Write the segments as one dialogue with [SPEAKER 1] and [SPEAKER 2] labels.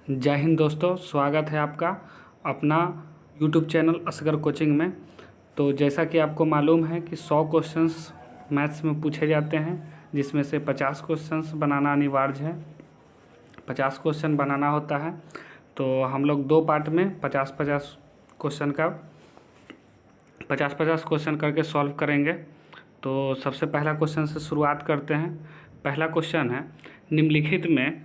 [SPEAKER 1] जय हिंद दोस्तों, स्वागत है आपका अपना यूट्यूब चैनल असगर कोचिंग में। तो जैसा कि आपको मालूम है कि 100 क्वेश्चंस मैथ्स में पूछे जाते हैं, जिसमें से 50 क्वेश्चंस बनाना अनिवार्य है। 50 क्वेश्चन बनाना होता है। तो हम लोग 2 पार्ट में 50-50 क्वेश्चन का 50-50 क्वेश्चन करके सॉल्व करेंगे। तो सबसे पहला क्वेश्चन से शुरुआत करते हैं। पहला क्वेश्चन है, निम्नलिखित में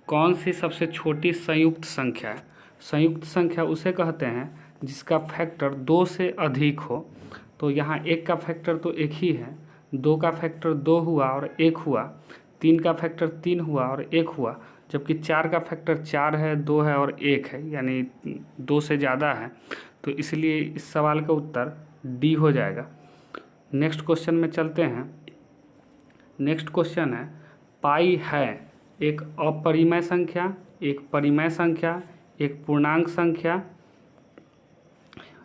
[SPEAKER 1] कौन सी सबसे छोटी संयुक्त संख्या है। संयुक्त संख्या उसे कहते हैं जिसका फैक्टर 2 से अधिक हो। तो यहाँ 1 का फैक्टर तो 1 ही है, 2 का फैक्टर 2 हुआ और 1 हुआ, 3 का फैक्टर 3 हुआ और 1 हुआ, जबकि 4 का फैक्टर 4 है, 2 है और 1 है, यानी 2 से ज़्यादा है। तो इसलिए इस सवाल का उत्तर डी हो जाएगा। नेक्स्ट क्वेश्चन में चलते हैं। नेक्स्ट क्वेश्चन है, पाई है एक अपरिमेय संख्या, एक परिमेय संख्या, एक पूर्णांक संख्या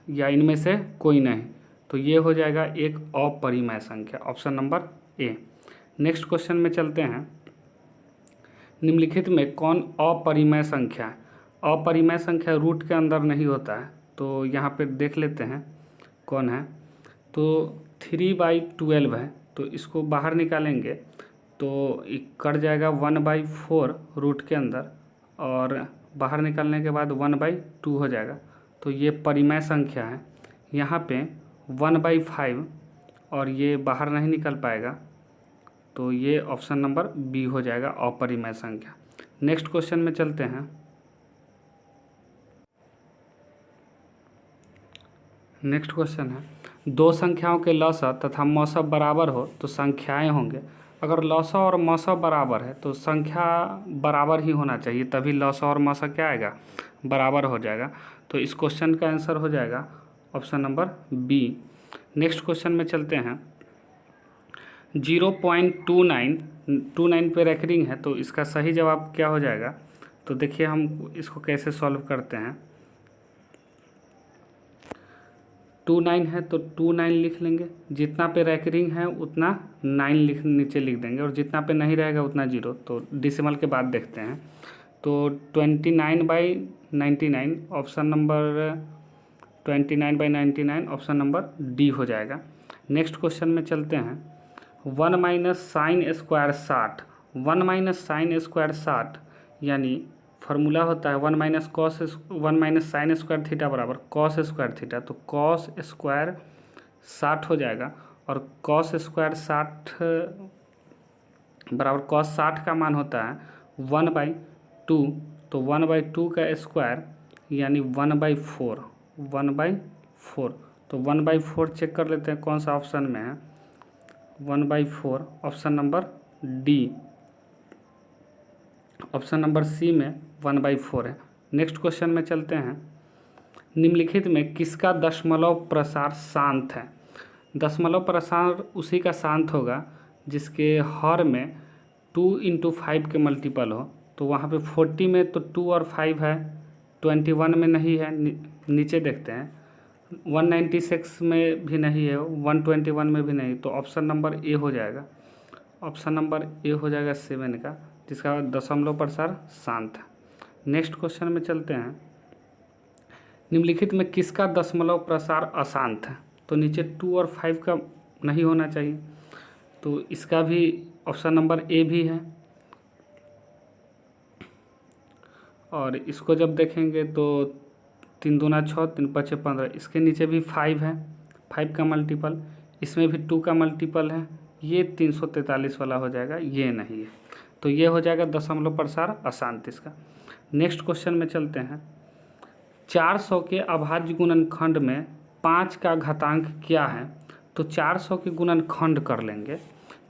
[SPEAKER 1] या इनमें से कोई नहीं। तो ये हो जाएगा एक अपरिमेय संख्या, option number A. Next question में चलते हैं। निम्नलिखित में कौन अपरिमेय संख्या है। अपरिमेय संख्या रूट के अंदर नहीं होता है। तो यहाँ पे देख लेते हैं कौन है। तो 3/12 है, तो इसको बाहर निकालेंगे तो कट जाएगा 1/4 रूट के अंदर, और बाहर निकालने के बाद 1/2 हो जाएगा। तो ये परिमेय संख्या है। यहाँ पे 1/5 और ये बाहर नहीं निकल पाएगा, तो ये ऑप्शन नंबर बी हो जाएगा, अपरिमेय संख्या। नेक्स्ट क्वेश्चन में चलते हैं। नेक्स्ट क्वेश्चन है, दो संख्याओं के लसाअ तथा मौसा बराबर हो तो संख्याएं होंगे। अगर लसाअ और मौसा बराबर है तो संख्या बराबर ही होना चाहिए, तभी लसाअ और मौसा क्या आएगा, बराबर हो जाएगा। तो इस क्वेश्चन का आंसर हो जाएगा option number B. Next question में चलते हैं। 0.29 पे रेकरिंग है, तो इसका सही जवाब क्या हो जाएगा। तो देखिए हम इसको कैसे सॉल्व करते हैं। 29 है तो 29 लिख लेंगे, जितना पे रेकरिंग है उतना 9 नीचे लिख देंगे, और जितना पे नहीं रहेगा उतना 0। तो डिसिमल के बाद देखते हैं। तो 29/99 option number 29/99 option number D हो जाएगा। नेक्स्ट क्वेश्चन में चलते हैं। 1 - sin² 60, 1 - sin² 60 यानी फार्मूला होता है 1 - sin² थीटा बराबर cos² थीटा। तो cos² 60 हो जाएगा, और cos² 60 बराबर cos 60 का मान होता है 1/2। तो 1/2 का स्क्वायर यानी 1/4, 1/4। तो 1/4 चेक कर लेते हैं कौन सा ऑप्शन में है। 1/4 option number D. Option number C में 1/4 है। नेक्स्ट क्वेश्चन में चलते हैं। निम्नलिखित में किसका दशमलव प्रसार शांत है। दशमलव प्रसार उसी का शांत होगा जिसके हर में 2 × 5 के मल्टीपल हो। तो वहाँ पे 40 में तो 2 और 5 है, 21 में नहीं है, नीचे देखते हैं 196 में भी नहीं है, 121 में भी नहीं। तो ऑप्शन नंबर ए हो जाएगा। ऑप्शन नंबर ए हो जाएगा 7 का, जिसका दशमलव प्रसार शांत है। नेक्स्ट क्वेश्चन में चलते हैं। निम्नलिखित में किसका दशमलव प्रसार अशांत है। तो नीचे 2 और 5 का नहीं होना चाहिए, तो इसका भी ऑप्शन नंबर ए भी है। और इसको जब देखेंगे तो 3 दूना 6, 3 5 15, इसके नीचे भी 5 है, 5 का मल्टीपल, इसमें भी 2 का मल्टीपल है, ये 343 वाला हो जाएगा, ये नहीं है। तो ये हो जाएगा दशमलव प्रसार अशांत इसका। नेक्स्ट क्वेश्चन में चलते हैं। 400 के अभाज्य गुणनखंड में 5 का घातांक क्या है। तो 400 के गुणनखंड कर लेंगे।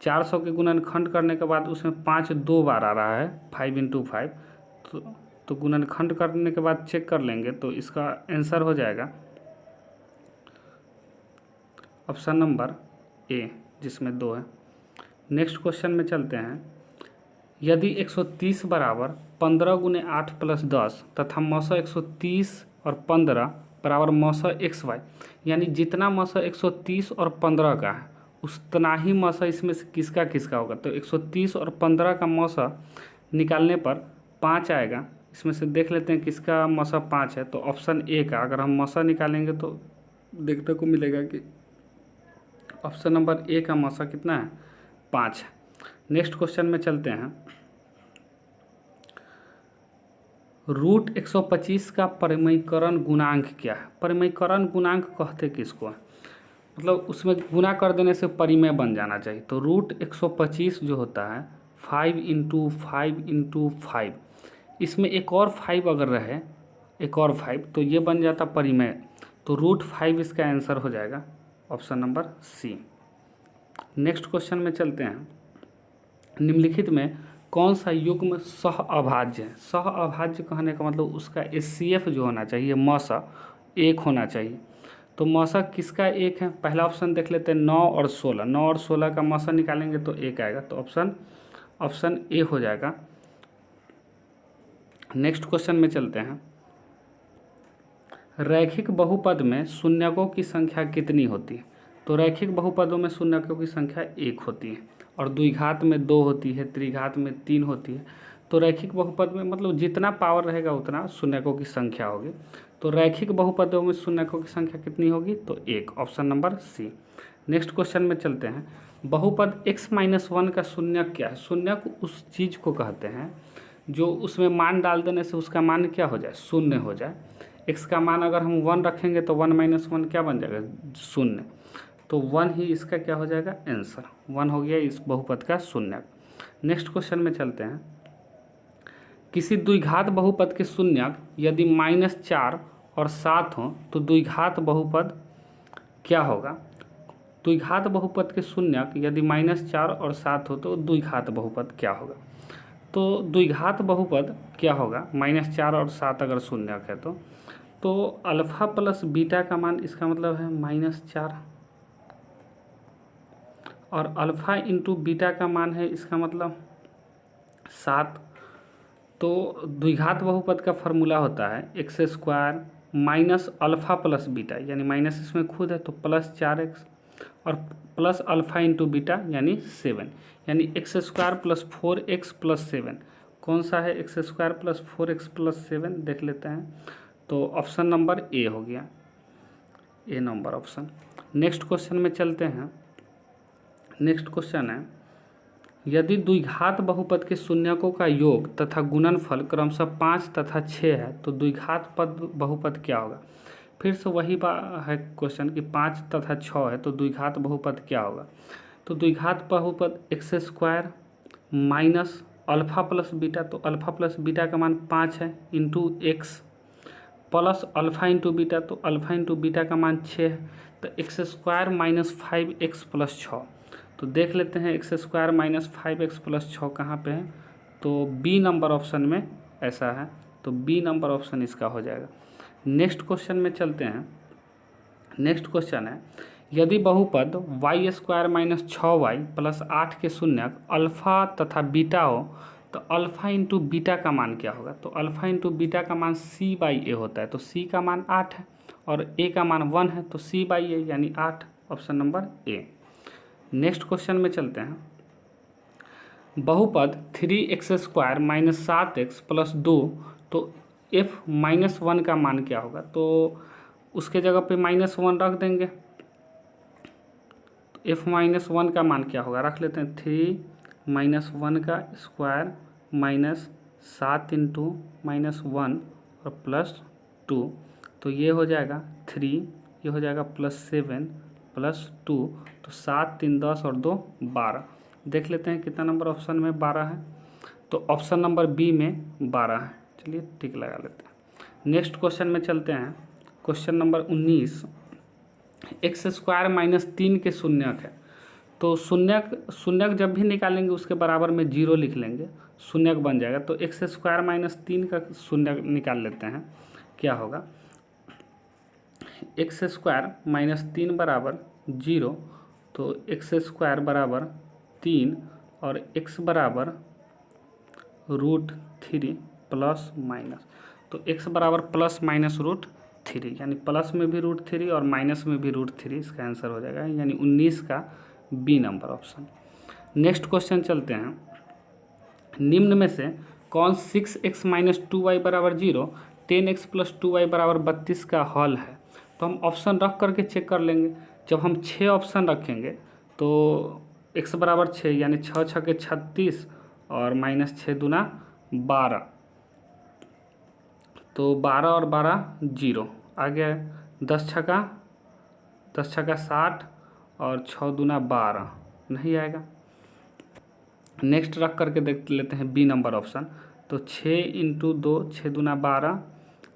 [SPEAKER 1] 400 के गुणनखंड करने के बाद उसमें 5 2 बार आ रहा है, 5 × 5। तो गुणनखंड करने के बाद चेक कर लेंगे, तो इसका आंसर हो जाएगा ऑप्शन नंबर ए, जिसमें 2 है। नेक्स्ट क्वेश्चन में चलते हैं। यदि 130 बराबर 15 × 8 + 10 तथा मौसा 130 और 15 बराबर मौसा xy, यानी जितना मौसा 130 और 15 का है उतना ही मौसा इसमें से किसका किसका होगा। तो 130 और 15 का मौसा निकालने पर 5 आएगा, इसमें से देख लेते हैं किसका मौसा 5 है। तो ऑप्शन ए का अगर हम मौसा निकालेंगे तो देखने को मिलेगा कि ऑप्शन नंबर ए का मौसा कितना है, 5 है। नेक्स्ट क्वेश्चन में चलते हैं। रूट 125 का परिमयीकरण गुणांक क्या है? परिमयीकरण गुणांक कहते किसको है? मतलब उसमें गुना कर देने से परिमेय बन जाना चाहिए। तो रूट 125 जो होता है 5 इंटू 5, इसमें एक और 5 अगर रहे, एक और 5, तो ये बन जाता परिमेय। तो रूट 5 इसका आंसर हो जाएगा option number C. Next question में चलते हैं। निम्नलिखित में कौन सा युग्म सह अभाज्य है? सह अभाज्य कहने का मतलब उसका HCF जो होना चाहिए मौसा 1 होना चाहिए। तो मौसा किसका 1 है? पहला ऑप्शन देख लेते हैं 9 और 16। 9 और 16 का मौसा निकालेंगे तो 1 आएगा। तो ऑप्शन ए हो जाएगा। नेक्स्ट क्वेश्चन में चलते हैं। रैखिक बहुपद में शून्यकों की संख्या कितनी होती है? तो रैखिक बहुपदों में शून्यकों की संख्या 1 होती है और द्विघात में 2 होती है, त्रिघात में 3 होती है। तो रैखिक बहुपद में मतलब जितना पावर रहेगा उतना शून्यकों की संख्या होगी। तो रैखिक बहुपदों में शून्यकों की संख्या कितनी होगी? तो 1, option number C. Next question में चलते हैं। बहुपद x-1 का शून्यक क्या है? शून्यक उस चीज़ को कहते हैं जो उसमें मान डाल देने से उसका मान क्या हो जाए? शून्य हो जाए। x का मान अगर हम 1 रखेंगे तो 1-1 क्या बन जाएगा? शून्य। तो 1 ही इसका क्या हो जाएगा? आंसर 1 हो गया इस बहुपद का शून्यक। नेक्स्ट क्वेश्चन में चलते हैं। किसी द्विघात बहुपद के शून्यक यदि -4 और 7 हो तो द्विघात बहुपद क्या होगा? द्विघात बहुपद के शून्यक यदि -4 और 7 हो तो द्विघात बहुपद क्या होगा? तो द्विघात बहुपद क्या होगा? -4 और 7 अगर शून्यक है तो अल्फा प्लस बीटा का मान, इसका मतलब है -4 और अल्फा इंटू बीटा का मान है, इसका मतलब 7। तो द्विघात बहुपद का फॉर्मूला होता है x² minus alpha plus beta, यानी माइनस इसमें खुद है तो +4x और प्लस अल्फ़ा इंटू बीटा यानी 7, यानी x² + 4x + 7। कौन सा है x² + 4x + 7? देख लेते हैं। तो ऑप्शन नंबर ए हो गया, ए नंबर ऑप्शन। नेक्स्ट क्वेश्चन में चलते हैं। नेक्स्ट क्वेश्चन है। यदि द्विघात बहुपद के शून्यकों का योग तथा गुणनफल क्रमशः 5 तथा 6 है तो द्विघात बहुपद क्या होगा? फिर से वही है क्वेश्चन कि 5 तथा 6 है तो द्विघात बहुपद क्या होगा? तो द्विघात बहुपद x² minus alpha plus beta, तो अल्फ़ा प्लस बीटा का मान 5 है into x plus alpha into beta, तो अल्फ़ा इंटू बीटा का मान 6 है। तो x² माइनस 5x प्लस 6। तो देख लेते हैं x² माइनस 5x प्लस 6 कहाँ पे है? तो बी नंबर ऑप्शन में ऐसा है, तो बी नंबर ऑप्शन इसका हो जाएगा। नेक्स्ट क्वेश्चन में चलते हैं। नेक्स्ट क्वेश्चन है। यदि बहुपद y² माइनस 6y प्लस 8 के शून्यक अल्फ़ा तथा बीटा हो तो अल्फ़ा इंटू बीटा का मान क्या होगा? तो अल्फ़ा इंटू बीटा का मान c/a होता है। तो c का मान 8 है और a का मान 1 है, तो c/a यानी 8, option number A. Next question में चलते हैं। बहुपद 3x² माइनस 7x प्लस 2, तो f-1 का मान क्या होगा? तो उसके जगह पे -1 रख देंगे। तो f-1 का मान क्या होगा? रख लेते हैं 3 - 1 का स्क्वायर माइनस 7 इंटू -1 और +2, तो ये हो जाएगा 3, ये हो जाएगा +7 +2, तो 7 3 10 और 2 12। देख लेते हैं कितना नंबर ऑप्शन में 12 है, तो ऑप्शन नंबर बी में 12 है। चलिए टिक लगा लेते हैं। नेक्स्ट क्वेश्चन में चलते हैं। Question number 19। x² माइनस 3 के शून्यक है। तो शून्यक जब भी निकालेंगे उसके बराबर में 0 लिख लेंगे, शून्यक बन जाएगा। तो x² माइनस 3 का शून्यक निकाल लेते हैं, क्या होगा? x² माइनस 3 बराबर 0, तो x² बराबर 3 और x बराबर √3 प्लस माइनस, तो x बराबर ±√3, यानी प्लस में भी √3 और माइनस में भी √3, इसका आंसर हो जाएगा, यानी 19 का B number option. Next question चलते हैं। निम्न में से कौन 6x माइनस 2y बराबर 0 10x प्लस 2y बराबर 32 का हल है। तो हम ऑप्शन रख करके चेक कर लेंगे। जब हम 6 ऑप्शन रखेंगे तो x बराबर 6 यानी 6 छके 36 और माइनस 6 दूना 12, तो 12 और 12 0 आ गया। 10 छका 60 और 6 दूना 12 नहीं आएगा। नेक्स्ट रख करके देख लेते हैं बी नंबर ऑप्शन। तो 6 इंटू 2 6 दूना 12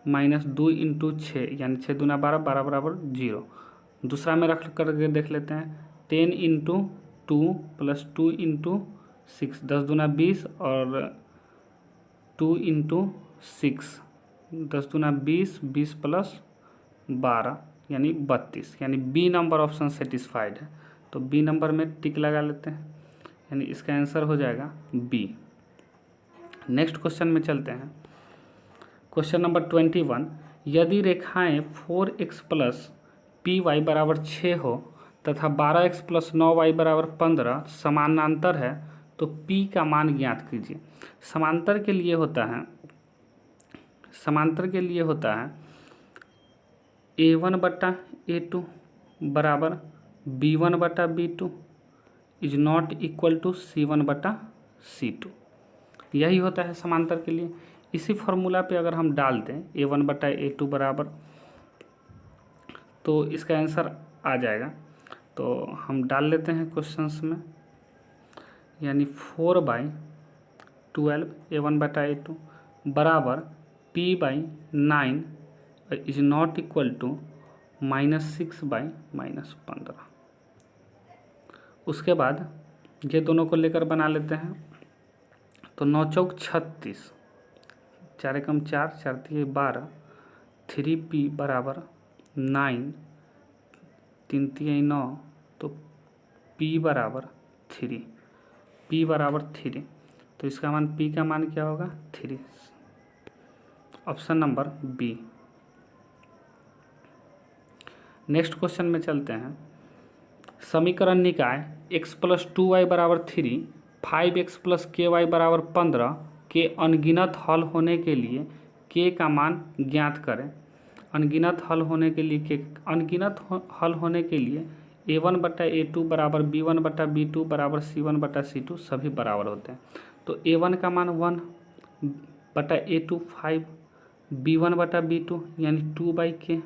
[SPEAKER 1] माइनस 2 इंटू 6 यानी 6 दूना 12 12 बराबर 0। दूसरा में रख करके देख लेते हैं 10 इंटू 2 प्लस 2 इंटू 6 10 दूना 20 और 2 इंटू 6 10 दूना 20 20 प्लस 12 यानी 32 यानी बी नंबर ऑप्शन सेटिस्फाइड है। तो बी नंबर में टिक लगा लेते हैं यानी इसका आंसर हो जाएगा बी। नेक्स्ट क्वेश्चन में चलते हैं। क्वेश्चन नंबर 21, यदि रेखाएं 4x प्लस पी वाई बराबर 6 हो तथा 12x प्लस 9y बराबर 15 समानांतर है तो p का मान ज्ञात कीजिए। समांतर के लिए होता है a1 बटा a2 बराबर b1 बटा b2 is not equal to c1 बटा c2। यही होता है समांतर के लिए। इसी फॉर्मूला पे अगर हम डाल दें a1 बटा a2 बराबर, तो इसका आंसर आ जाएगा। तो हम डाल लेते हैं क्वेश्चंस में, यानी 4/12 a1 बटा a2 बराबर p/9 is not equal to -6/-15। उसके बाद ये दोनों को लेकर बना लेते हैं। तो 9 चौक 36, 4 एकम 4 4 तिये 12 3p बराबर 9 3 तिये 9 तो p बराबर 3। तो इसका मान p का मान क्या होगा 3। Option number B. Next question में चलते हैं। समीकरण निकाय x प्लस 2y बराबर 3 5x प्लस ky बराबर 15 के अनगिनत हल होने के लिए k का मान ज्ञात करें। अनगिनत हल होने के लिए a1 बटा a2 बराबर b1 बटा b2 बराबर c1 बटा c2 सभी बराबर होते हैं। तो a1 का मान 1 बटा a2 5 b1 बटा b2 यानी 2/k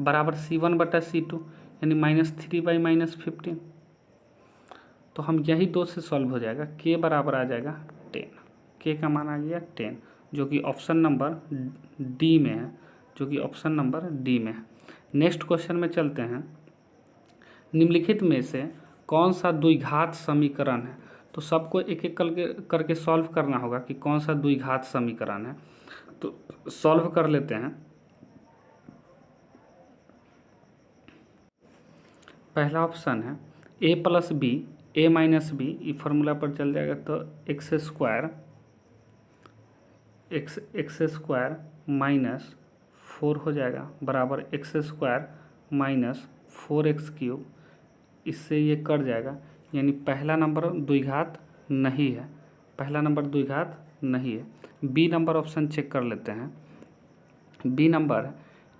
[SPEAKER 1] बराबर c1 बटा c2 यानी -3/-15। तो हम यही दो से सॉल्व हो जाएगा। k बराबर आ जाएगा 10। k का मान आ गया 10 जो कि ऑप्शन नंबर डी में है। नेक्स्ट क्वेश्चन में चलते हैं। निम्नलिखित में से कौन सा द्विघात समीकरण है। तो सबको एक एक करके सॉल्व करना होगा कि कौन सा द्विघात समीकरण है। तो सॉल्व कर लेते हैं। पहला ऑप्शन है a plus B a minus B, ये फार्मूला पर चल जाएगा। तो एक्स स्क्वायर माइनस 4 हो जाएगा बराबर एक्स स्क्वायर माइनस 4x³ इससे ये कट जाएगा, यानी पहला नंबर द्विघात नहीं है। बी नंबर ऑप्शन चेक कर लेते हैं। B number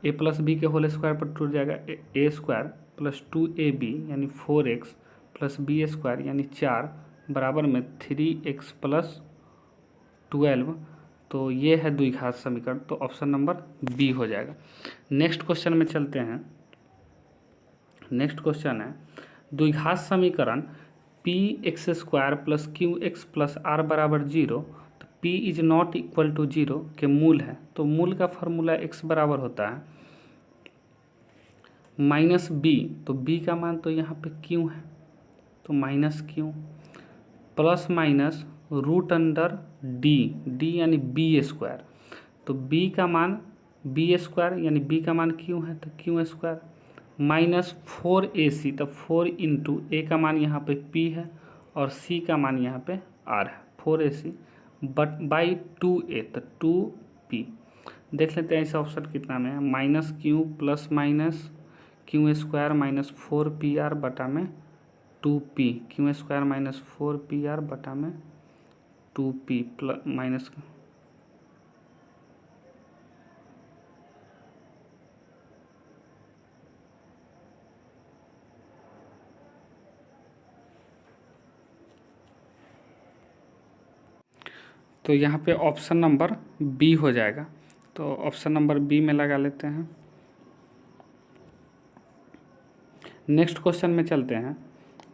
[SPEAKER 1] a plus B के होल स्क्वायर पर टूट जाएगा a स्क्वायर प्लस 2ab यानी 4x प्लस बी स्क्वायर यानी 4 बराबर में 3x प्लस 12। तो ये है द्विघात समीकरण। तो ऑप्शन नंबर बी हो जाएगा। नेक्स्ट क्वेश्चन में चलते हैं। नेक्स्ट क्वेश्चन है द्विघात समीकरण px² plus qx plus r बराबर 0 तो p is not equal to 0 के मूल है। तो मूल का फार्मूला x बराबर होता है माइनस b, तो b का मान तो यहाँ पे q है तो minus q plus minus root under d यानी b स्क्वायर। तो b का मान b स्क्वायर यानी b का मान q है तो q स्क्वायर माइनस 4ac, तो 4 इंटू a का मान यहाँ पे p है और c का मान यहाँ पे r है 4ac बट बाई 2a तो 2p। देख लेते हैं ऐसा ऑप्शन कितना में है। Minus q plus minus q square minus 4pr बटा में 2p, q square minus 4pr बटा में 2p प्लस माइनस तो यहाँ पे ऑप्शन नंबर बी हो जाएगा। तो ऑप्शन नंबर बी में लगा लेते हैं। नेक्स्ट क्वेश्चन में चलते हैं।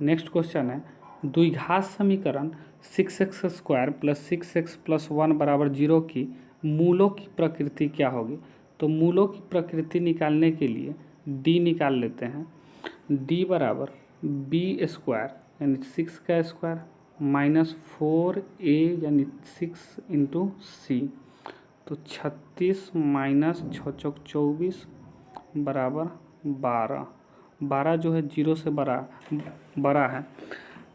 [SPEAKER 1] नेक्स्ट क्वेश्चन है द्विघात समीकरण 6x² प्लस 6x प्लस 1 बराबर 0 की मूलों की प्रकृति क्या होगी। तो मूलों की प्रकृति निकालने के लिए d निकाल लेते हैं। d बराबर b² यानी 6 का स्क्वायर माइनस 4a यानी 6 इंटू सी। तो 36 माइनस 6 चौक 24 बराबर 12। 12 जो है जीरो से बड़ा है।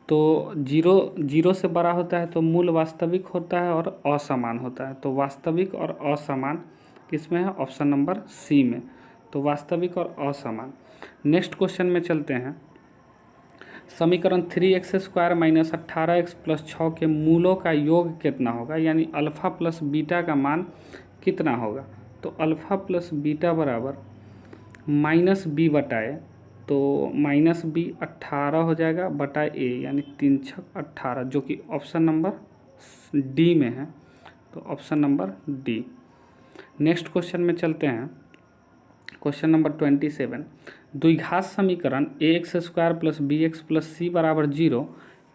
[SPEAKER 1] तो जीरो से बड़ा होता है तो मूल वास्तविक होता है और असमान होता है। तो वास्तविक और असमान किसमें है, ऑप्शन नंबर सी में। तो वास्तविक और असमान। नेक्स्ट क्वेश्चन में चलते हैं। समीकरण 3x² माइनस 18x प्लस 6 के मूलों का योग कितना होगा, यानी अल्फ़ा प्लस बीटा का मान कितना होगा। तो अल्फ़ा प्लस बीटा बराबर माइनस बी बटाए, तो माइनस बी 18 हो जाएगा बटा ए यानी 3 छक 18, जो कि ऑप्शन नंबर डी में है। तो option number D. Next question में चलते हैं। Question number 27। द्विघात समीकरण ax² प्लस bx प्लस सी बराबर 0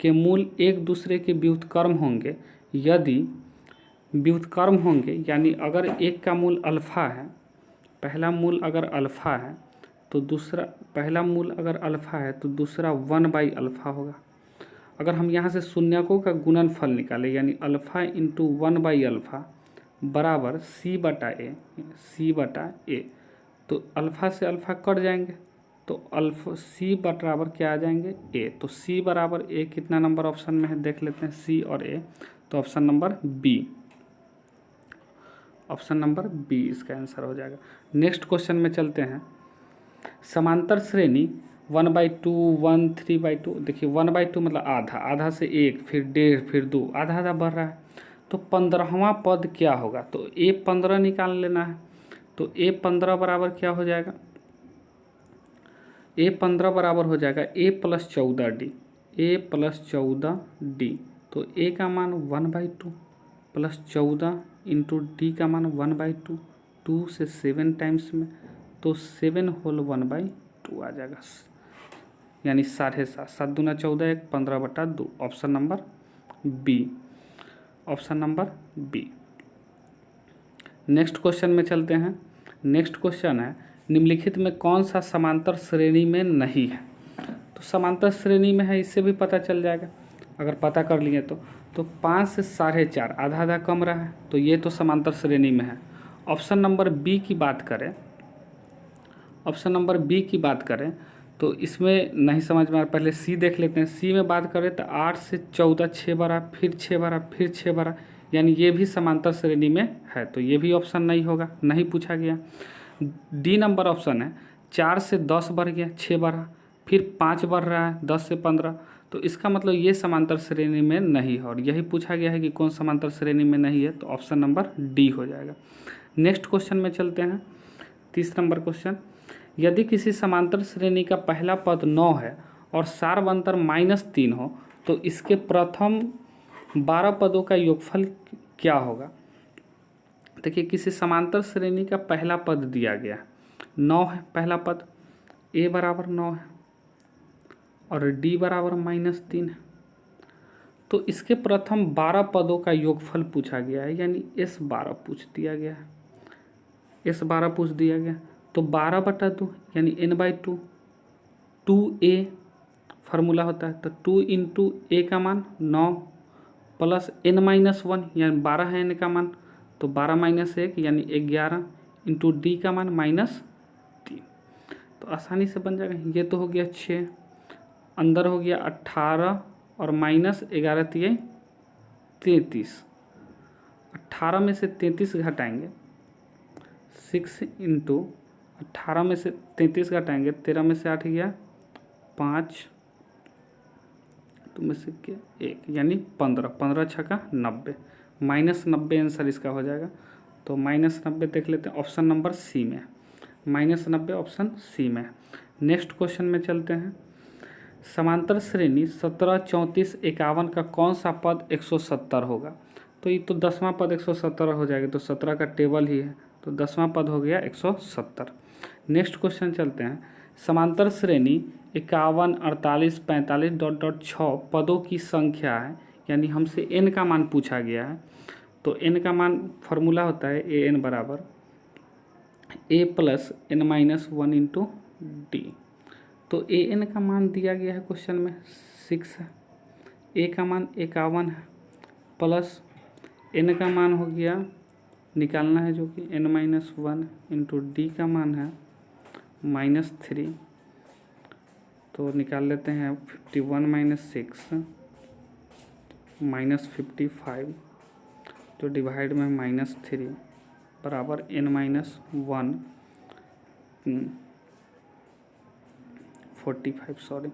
[SPEAKER 1] के मूल एक दूसरे के व्युत्क्रम होंगे यदि व्युत्क्रम होंगे, यानी अगर एक का मूल अल्फ़ा है, पहला मूल अगर अल्फ़ा है तो दूसरा, पहला मूल अगर अल्फ़ा है तो दूसरा 1/अल्फ़ा होगा। अगर हम यहाँ से शून्यकों का गुणनफल निकालें यानी अल्फ़ा इंटू 1/अल्फ़ा बराबर सी बटा ए, तो अल्फ़ा से अल्फ़ा कट जाएंगे तो अल्फ़ा सी बराबर क्या आ जाएंगे ए। तो सी बराबर ए कितना नंबर ऑप्शन में है देख लेते हैं, सी और ए। तो option number B, option number B इसका आंसर हो जाएगा। नेक्स्ट क्वेश्चन में चलते हैं। समांतर श्रेणी 1/2 1 3/2। देखिए 1/2 मतलब आधा, आधा से 1 फिर 1.5 फिर 2, आधा आधा बढ़ रहा है। तो 15वां पद क्या होगा, तो a15 निकाल लेना है। तो a15 बराबर क्या हो जाएगा, a15 बराबर हो जाएगा a plus 14d, a plus 14d। तो a का मान 1/2 प्लस 14 इंटू डी का मान 1/2, 2 से 7 टाइम्स में, तो 7 होल 1/2 आ जाएगा, यानी 7.5, 7 दूना 14 1 15/2, option number B, option number B. Next question में चलते हैं। नेक्स्ट क्वेश्चन है निम्नलिखित में कौन सा समांतर श्रेणी में नहीं है। तो समांतर श्रेणी में है, इससे भी पता चल जाएगा अगर पता कर लिए तो 5 से 4.5 आधा आधा कम रहा है, तो ये तो समांतर श्रेणी में है। ऑप्शन नंबर बी की बात करें, ऑप्शन नंबर बी की बात करें तो इसमें नहीं समझ में आ रहा, पहले सी देख लेते हैं। सी में बात करें तो 8 से 14 6 बार, फिर 6 बार, फिर 6 बार, यानी ये भी समांतर श्रेणी में है। तो ये भी ऑप्शन नहीं होगा, नहीं पूछा गया। डी नंबर ऑप्शन है 4 से 10 बढ़ गया, 6 बढ़ा, फिर 5 बढ़ रहा है 10 से 15, तो इसका मतलब ये समांतर श्रेणी में नहीं है। और यही पूछा गया है कि कौन समांतर श्रेणी में नहीं है, तो ऑप्शन नंबर डी हो जाएगा। नेक्स्ट क्वेश्चन में चलते हैं। 30 नंबर क्वेश्चन। यदि किसी समांतर श्रेणी का पहला पद 9 है और सार्वंतर -3 हो तो इसके प्रथम 12 पदों का योगफल क्या होगा। देखिए किसी समांतर श्रेणी का पहला पद दिया गया 9 है, पहला पद a बराबर 9 है और d बराबर -3 है, तो इसके प्रथम 12 पदों का योगफल पूछा गया है, यानी S12 पूछ दिया गया है, S12 पूछ दिया गया। तो 12/2 यानी n/2, 2a फार्मूला होता है, तो 2 इंटू ए का मान 9 प्लस n-1 यानी 12 है n का मान, तो 12 - 1 यानी 11 इंटू डी का मान -3। तो आसानी से बन जाएगा। ये तो हो गया 6, अंदर हो गया 18 और -11 × 33, 18 में से 33 घटाएंगे, 6 इंटू 18 में से 33 घटाएंगे, 13 में से 8 गया 5, 2 में से क्या 1 यानी 15, 15 छक्का 90, -90 आंसर इसका हो जाएगा। तो -90 देख लेते हैं, ऑप्शन नंबर सी में, -90 ऑप्शन सी में। नेक्स्ट क्वेश्चन में चलते हैं। समांतर श्रेणी 17, 34, 51 का कौन सा पद 170 होगा? तो ये तो 10वां पद 170 हो जाएगा, तो 17 का टेबल ही है, तो 10वां पद हो गया 170। नेक्स्ट क्वेश्चन चलते हैं। समांतर श्रेणी 51, 48, 45 ... 6 पदों की संख्या है, यानी हमसे n का मान पूछा गया है। तो n का मान फार्मूला होता है an बराबर a plus n-1 into D. तो an का मान दिया गया है क्वेश्चन में 6 है, a का मान 51 है, प्लस n का मान हो गया निकालना है जो कि n-1 इंटू डी का मान है -3। तो निकाल लेते हैं 51 - 6 -55, तो डिवाइड में -3 बराबर n-1 45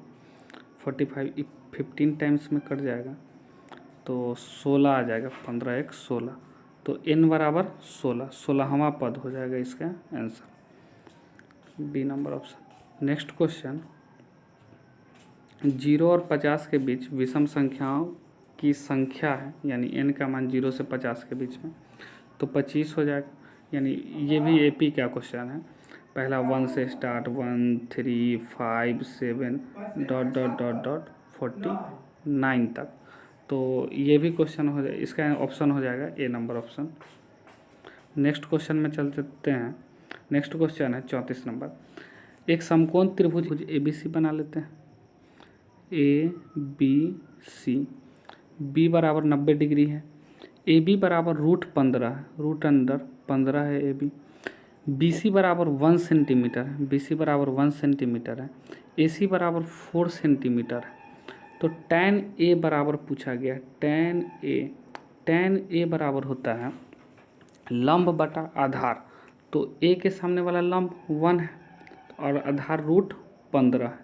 [SPEAKER 1] 15 टाइम्स में कट जाएगा, तो 16 आ जाएगा, 15 1 16, तो n बराबर 16, 16वां पद हो जाएगा इसका answer, B number option. Next question, 0 और 50 के बीच विषम संख्याओं की संख्या है, यानी n का मान 0 से 50 के बीच में, तो 25 हो जाएगा। यानी ये भी एपी का क्वेश्चन है, पहला 1 से स्टार्ट 1 3 5 7 ... 49 तक, तो ये भी क्वेश्चन हो जाए, इसका ऑप्शन हो जाएगा ए नंबर ऑप्शन। नेक्स्ट क्वेश्चन में चल सकते हैं। नेक्स्ट क्वेश्चन है 34 नंबर। एक समकोण त्रिभुज ABC बना लेते हैं, ABC, B बराबर 90 डिग्री है, AB बराबर √15 है, √15 है AB, BC बराबर 1 सेंटीमीटर है, BC बराबर 1 सेंटीमीटर है, AC बराबर 4 सेंटीमीटर है। तो tan A बराबर पूछा गया, tan A बराबर होता है लंब बटा आधार। तो A के सामने वाला लंब 1 है और आधार √15 है,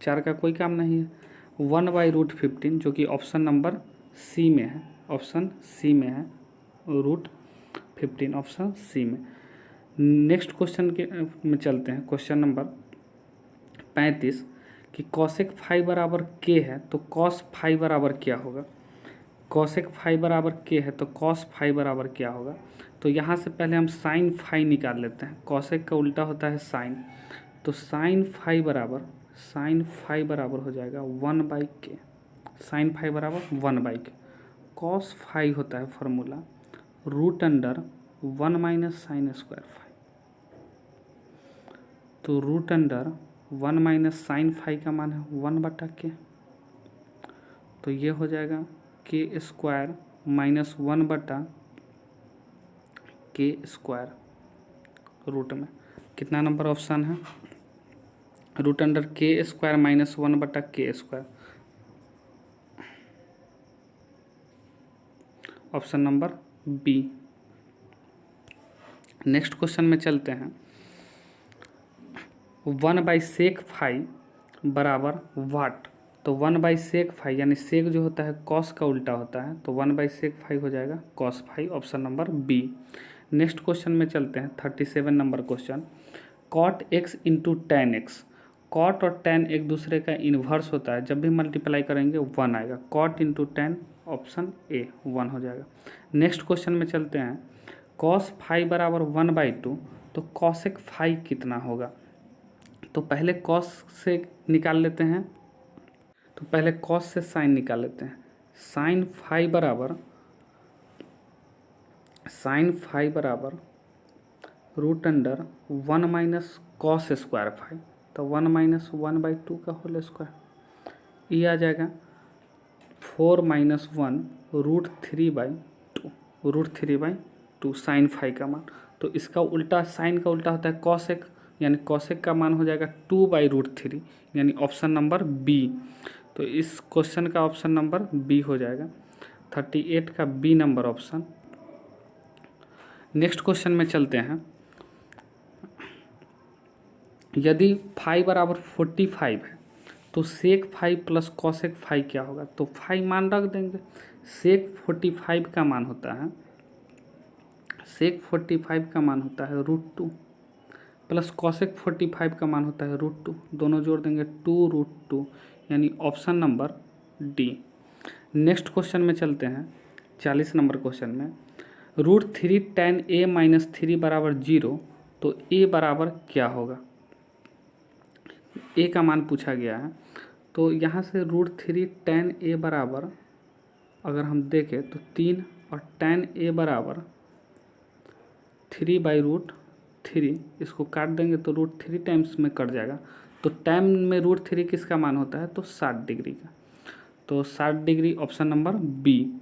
[SPEAKER 1] 4 का कोई काम नहीं है, 1/√15 जो कि ऑप्शन नंबर सी में है, ऑप्शन सी में है, √15 ऑप्शन सी में। नेक्स्ट क्वेश्चन के में चलते हैं, क्वेश्चन नंबर 35 कि cosec फाई बराबर k है, तो cos फाई बराबर क्या होगा? cosec फाई बराबर k है तो cos फाई बराबर क्या होगा? तो यहाँ से पहले हम sin फाई निकाल लेते हैं, cosec का उल्टा होता है sin, तो sin फाई बराबर हो जाएगा 1/k, sin फाई बराबर 1/k, cos फाई होता है फार्मूला √1 - sin स्क्वायर फाई, तो √1 - sin फाई का मान है 1/k, तो ये हो जाएगा k² - 1/k² रूट में। कितना नंबर ऑप्शन है? √k² - 1/k², option number B. Next question में चलते हैं। 1/sec फाई बराबर वाट, तो 1/sec फाई यानी सेक जो होता है कॉस का उल्टा होता है, तो 1/sec फाई हो जाएगा cos phi, option number B. Next question में चलते हैं 37 number question. cot x into tan x, cot और टेन एक दूसरे का इन्वर्स होता है, जब भी मल्टीप्लाई करेंगे 1 आएगा, cot into ten option A 1 हो जाएगा। नेक्स्ट क्वेश्चन में चलते हैं। cos फाई बराबर 1/2, तो cosec फाई कितना होगा? तो पहले cos से निकाल लेते हैं, तो पहले cos से sin निकाल लेते हैं। sin फाई बराबर √1 - cos स्क्वायर फाई, तो 1 - 1/2 का होल स्क्वायर, ये आ जाएगा 4 - 1 √3/2 sin फाई का मान। तो इसका उल्टा साइन का उल्टा होता है cosec, यानी cosec का मान हो जाएगा 2/√3, यानी ऑप्शन नंबर बी। तो इस क्वेश्चन का ऑप्शन नंबर बी हो जाएगा, 38 का B number option. Next question में चलते हैं। यदि फाई बराबर 45 है तो सेक 5 प्लस कॉसेक 5 क्या होगा, तो 5 मान रख देंगे। सेक 45 का मान होता है, सेक 45 का मान होता है √2 प्लस कॉसेक 45 का मान होता है √2, दोनों जोड़ देंगे 2√2, यानी option number D. Next question में चलते हैं, 40 नंबर क्वेश्चन में √3 tan a माइनस 3 बराबर 0, तो a बराबर क्या होगा, a का मान पूछा गया है। तो यहाँ से √3 tan a बराबर अगर हम देखें तो 3 और tan a बराबर 3/√3, इसको काट देंगे तो √3 टाइम्स में कट जाएगा। तो टाइम में √3 किसका मान होता है, तो 60 डिग्री का। तो 60 डिग्री ऑप्शन नंबर बी,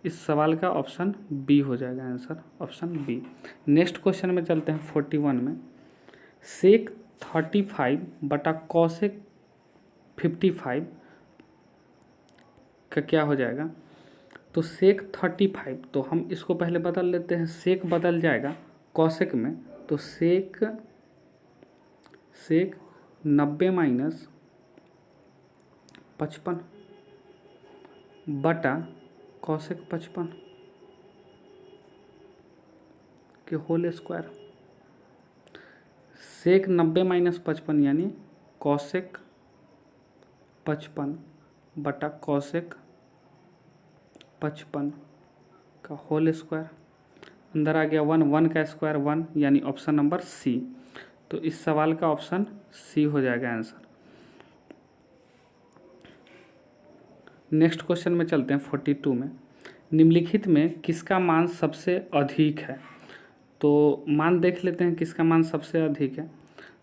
[SPEAKER 1] इस सवाल का ऑप्शन बी हो जाएगा answer, option B. Next question में चलते हैं 41 में, सेक 35 बटा कॉसेक 55 का क्या हो जाएगा, तो सेक 35, तो हम इसको पहले बदल लेते हैं, सेक बदल जाएगा कॉसेक में, तो सेक 90 माइनस 55 बटा कॉसेक 55 के होल स्क्वायर। सेक 90 माइनस 55 यानी कॉसेक 55 बटा कॉसेक 55 का होल स्क्वायर। अंदर आ गया 1 का स्क्वायर 1, यानी ऑप्शन नंबर सी। तो इस सवाल का ऑप्शन सी हो जाएगा आंसर। नेक्स्ट क्वेश्चन में चलते हैं 42 में, निम्नलिखित में किसका मान सबसे अधिक है। तो मान देख लेते हैं किसका मान सबसे अधिक है।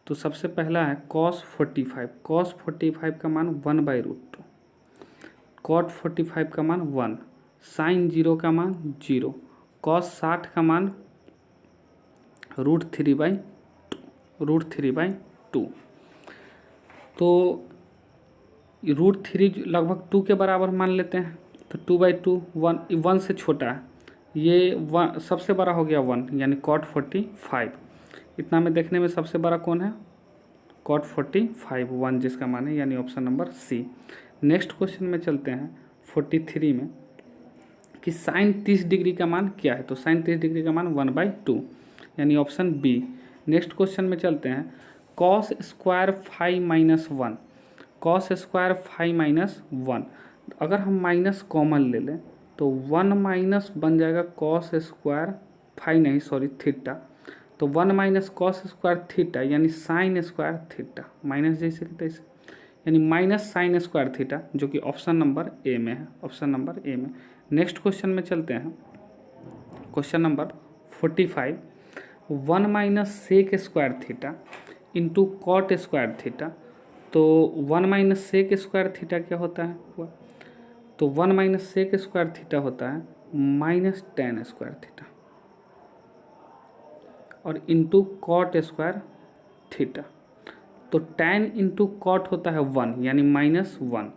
[SPEAKER 1] तो सबसे पहला है cos 45, cos 45 का मान 1/√2, cot 45 का मान 1, sin 0 का मान 0, cos 60 का मान √3/2। तो √3 लगभग 2 के बराबर मान लेते हैं, तो 2/2 1 से छोटा है, ये 1 सबसे बड़ा हो गया 1, यानी cot 45। इतना में देखने में सबसे बड़ा कौन है, cot 45 1 जिसका मान है, यानी option number C. Next question में चलते हैं 43 में कि साइन 30 डिग्री का मान क्या है। तो साइन 30 डिग्री का मान 1/2, यानी ऑप्शन बी। नेक्स्ट क्वेश्चन में चलते हैं cos square 5 minus 1, cos square 5 minus 1, अगर हम माइनस कॉमन ले लें तो 1 माइनस बन जाएगा cos स्क्वायर 5 नहीं सॉरी थीटा, तो 1 माइनस cos स्क्वायर थीटा यानी साइन स्क्वायर थीटा, माइनस जैसे कि तैसे, यानी माइनस साइन स्क्वायर थीटा, जो कि ऑप्शन नंबर ए में है, ऑप्शन नंबर ए में। नेक्स्ट क्वेश्चन में चलते हैं, question number 45, 1 minus sec square theta into cot square theta. तो 1 माइनस सेक स्क्वायर थीटा क्या होता है, तो 1 माइनस सेक स्क्वायर थीटा होता है माइनस tan स्क्वायर थीटा, और इंटू कॉट स्क्वायर थीटा। तो tan इंटू कॉट होता है 1, यानी -1।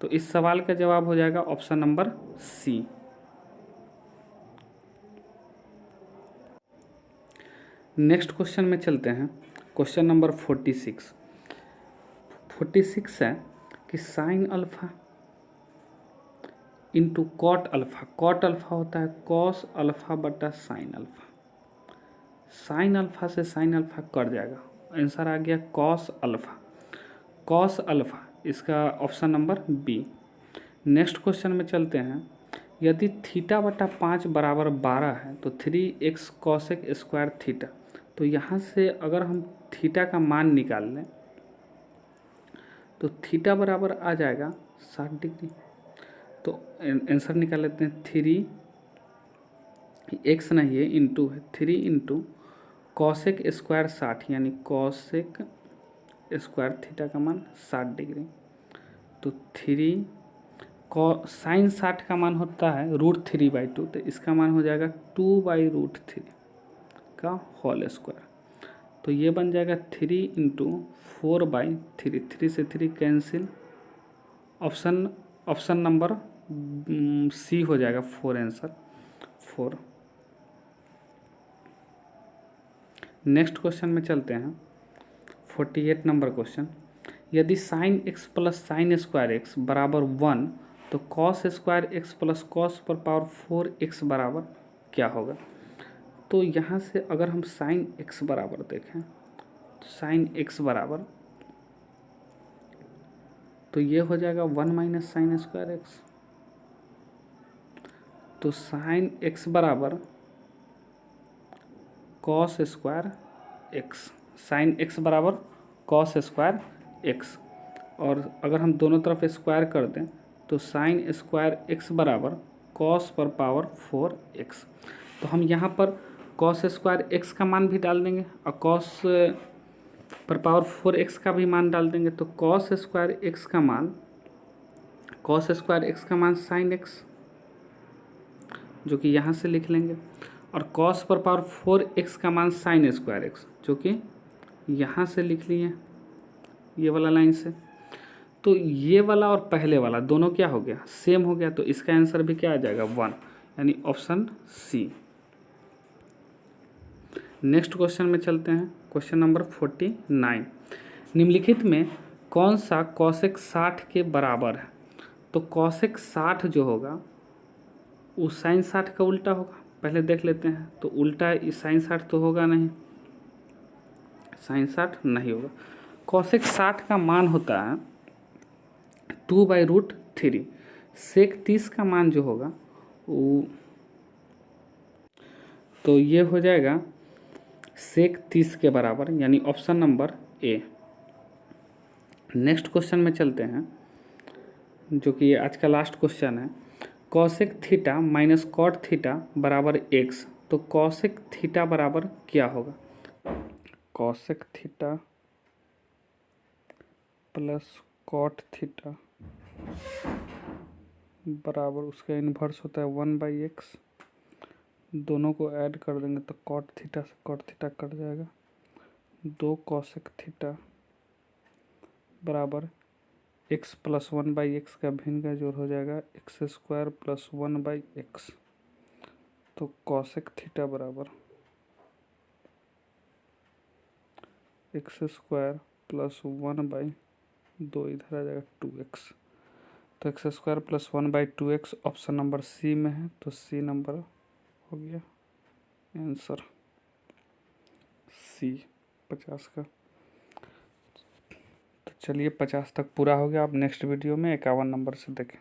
[SPEAKER 1] तो इस सवाल का जवाब हो जाएगा option number C. Next question में चलते हैं, क्वेश्चन नंबर 46 है कि sine alpha into cot alpha, cot alpha होता है कॉस अल्फा बटा साइन अल्फा, साइन अल्फा से साइन अल्फा कट जाएगा, आंसर आ गया कॉस अल्फा, कॉस अल्फा, इसका option number B. Next question में चलते हैं, यदि थीटा बटा 5 बराबर 12 है तो 3x कॉसेक स्क्वायर थीटा। तो यहाँ से अगर हम थीटा का मान निकाल लें तो थीटा बराबर आ जाएगा 60 डिग्री। तो आंसर निकाल लेते हैं, 3x नहीं है इंटू है, 3 इंटू कॉसेक स्क्वायर 60, यानी कॉसेक स्क्वायर थीटा का मान 60 डिग्री। तो 3 साइन 60 का मान होता है √3/2, तो इसका मान हो जाएगा 2/√3 का होल स्क्वायर। तो ये बन जाएगा 3 इंटू 4/3, 3 से 3 कैंसिल, ऑप्शन नंबर सी हो जाएगा 4, आंसर 4। नेक्स्ट क्वेश्चन में चलते हैं 48 नंबर क्वेश्चन, यदि sine x plus sine square x बराबर 1 तो cos square x plus cos पर पावर 4 एक्स बराबर क्या होगा। तो यहाँ से अगर हम साइन एक्स बराबर देखें तो साइन एक्स बराबर तो ये हो जाएगा 1 माइनस साइन स्क्वायर एक्स। तो साइन एक्स बराबर cos square x, sine x बराबर कॉस स्क्वायर एक्स, और अगर हम दोनों तरफ स्क्वायर कर दें तो साइन स्क्वायर एक्स बराबर कॉस पर पावर 4 एक्स। तो हम यहाँ पर कॉस स्क्वायर एक्स का मान भी डाल देंगे और कॉस पर पावर 4 एक्स का भी मान डाल देंगे। तो कॉस स्क्वायर एक्स का मान साइन एक्स, जो कि यहाँ से लिख लेंगे, और कॉस पर पावर 4 एक्स का मान साइन स्क्वायर एक्स, जो कि यहाँ से लिख लिए ये वाला लाइन से। तो ये वाला और पहले वाला दोनों क्या हो गया, सेम हो गया। तो इसका आंसर भी क्या आ जाएगा 1, यानी ऑप्शन सी। नेक्स्ट क्वेश्चन में चलते हैं, क्वेश्चन नंबर 49। निम्नलिखित में कौन सा कॉसेक 60 के बराबर है। तो कॉसेक 60 जो होगा वो साइन 60 का उल्टा होगा। पहले देख लेते हैं, तो उल्टा साइन 60 तो होगा नहीं, साइन 60 नहीं होगा। कॉसेक 60 का मान होता है 2/√3। सेक 30 का मान जो होगा वो, तो ये हो जाएगा सेक 30 के बराबर, यानी option number A. Next question में चलते हैं, जो कि आज का लास्ट क्वेश्चन है। Cosec theta minus cot theta बराबर एक्स। तो कॉसेक थीटा बराबर क्या होगा। Cosec theta plus cot theta बराबर उसका इन्वर्स होता है 1/x। दोनों को ऐड कर देंगे तो कॉट थीटा से कॉट थीटा कट जाएगा। 2 कॉसेक थीटा बराबर x प्लस 1/x का भिन्न का जोड़ हो जाएगा x² प्लस 1/x। तो कॉसेक थीटा बराबर x² प्लस 1/2, इधर आ जाएगा 2x। तो x² plus 1/2x option number C में है, तो सी नंबर हो गया आंसर सी 50 का। तो चलिए 50 तक पूरा हो गया। आप नेक्स्ट वीडियो में 51 नंबर से देखें।